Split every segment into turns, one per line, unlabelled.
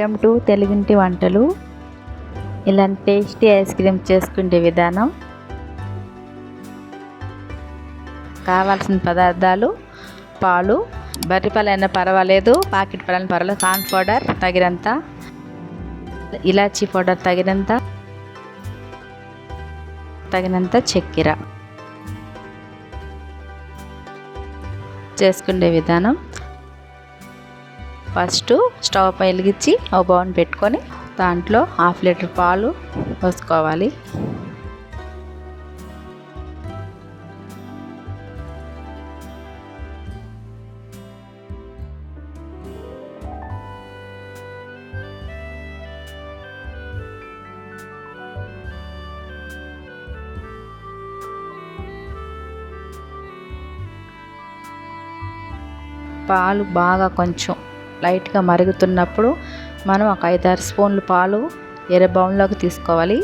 Welcome to తెలుగింటి వంటలు. ఇలాంటి టేస్టీ ఐస్ క్రీమ్ చేసుకునే విధానం. కావాల్సిన పదార్థాలు: పాలు, బర్రె పాలైనా పర్వాలేదు, ప్యాకెట్ పాలైనా పర్వాలేదు, కార్న్ పౌడర్ తగినంత, ఇలాచీ పౌడర్ తగినంత చక్కెర. చేసుకునే విధానం: ఫస్ట్ స్టవ్ పై వెలిగించి ఒక బౌల్ పెట్టుకొని దాంట్లో 1/2 లీటర్ పాలు పోసుకోవాలి. పాలు బాగా కొంచెం లైట్గా మరుగుతున్నప్పుడు మనం ఒక 5-6 స్పూన్లు పాలు వేరే బౌల్లోకి తీసుకోవాలి.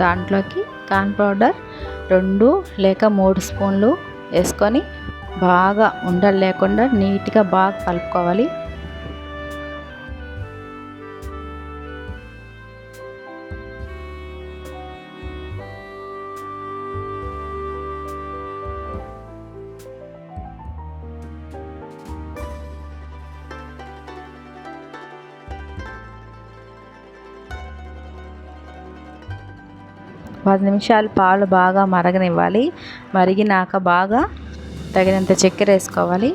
దాంట్లోకి కార్న్ పౌడర్ 2 లేక 3 స్పూన్లు వేసుకొని బాగా ఉండలు లేకుండా నీట్గా బాగా కలుపుకోవాలి. పది నిమిషాలు పాలు బాగా మరగనివ్వాలి. మరిగినాక బాగా తగినంత చక్కెర వేసుకోవాలి.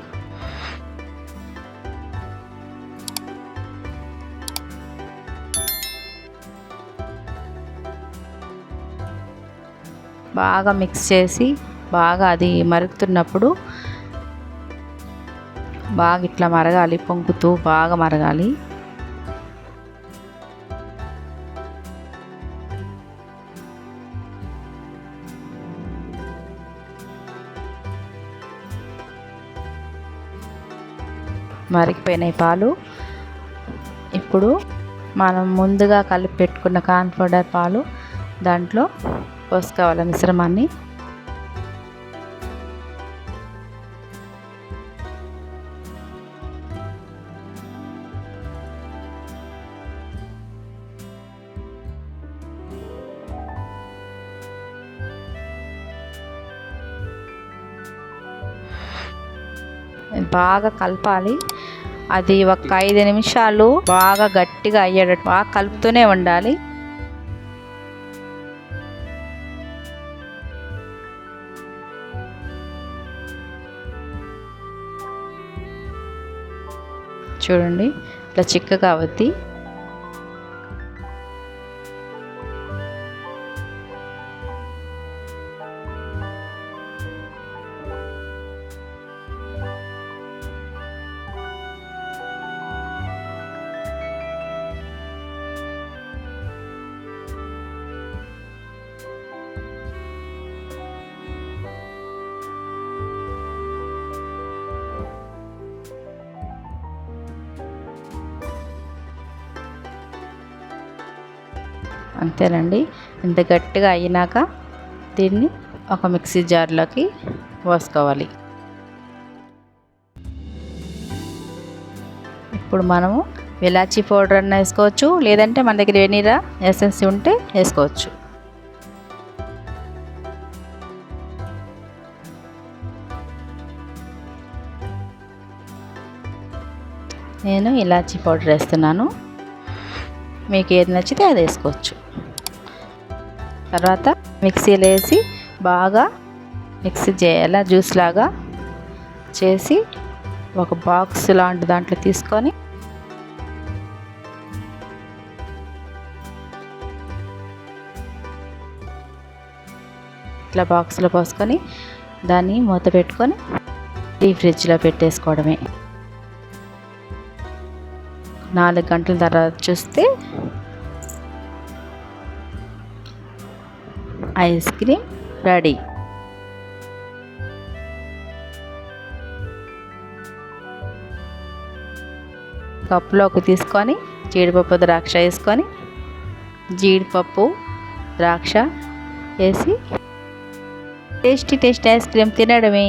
బాగా మిక్స్ చేసి బాగా అది మరుగుతున్నప్పుడు బాగా ఇట్లా మరగాలి, పొంగుతూ బాగా మరగాలి. మరిగిపోయినాయి పాలు. ఇప్పుడు మనం ముందుగా కలిపి పెట్టుకున్న కార్న్ పౌడర్ పాలు దాంట్లో పోసుకోవాలి మిశ్రమాన్ని. బాగా కలపాలి. అది ఒక 5 నిమిషాలు బాగా గట్టిగా అయ్యేటట్టు బాగా కలుపుతూనే ఉండాలి. చూడండి, ఇట్లా చిక్కగా అవుద్ది. అంతేనండి. ఇంత గట్టిగా అయినాక దీన్ని ఒక మిక్సీ జార్లోకి పోసుకోవాలి. ఇప్పుడు మనము ఇలాచీ పౌడర్ అన్న వేసుకోవచ్చు, లేదంటే మన దగ్గర వెనిలా ఎసెన్స్ ఉంటే వేసుకోవచ్చు. నేను ఇలాచీ పౌడర్ వేస్తున్నాను. మీకు ఏది నచ్చితే అది వేసుకోవచ్చు. తర్వాత మిక్సీలో వేసి బాగా మిక్సీ చేయాలి. జ్యూస్ లాగా చేసి ఒక బాక్స్ లాంటి దాంట్లో తీసుకొని ఇట్లా బాక్స్లో పోసుకొని దాన్ని మూత పెట్టుకొని డీప్ ఫ్రిడ్జ్లో పెట్టేసుకోవడమే. 4 గంటల తర్వాత చూస్తే ఐస్ క్రీమ్ రెడీ. కప్పులోకి తీసుకొని జీడిపప్పు ద్రాక్ష వేసుకొని జీడిపప్పు, ద్రాక్ష వేసి టేస్టీ ఐస్ క్రీమ్ తినడమే.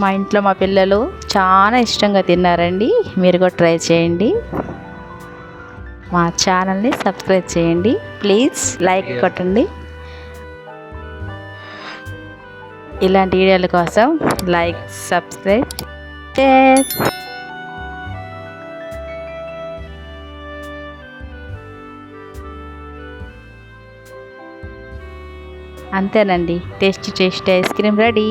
మా ఇంట్లో మా పిల్లలు చాలా ఇష్టంగా తిన్నారండి. మీరు కూడా ట్రై చేయండి. మా ఛానల్ని సబ్స్క్రైబ్ చేయండి. ప్లీజ్ లైక్ కొట్టండి. ఇలాంటి వీడియోల కోసం లైక్, సబ్స్క్రైబ్, షేర్. అంతేనండి, టేస్టీ ఐస్ క్రీమ్ రెడీ.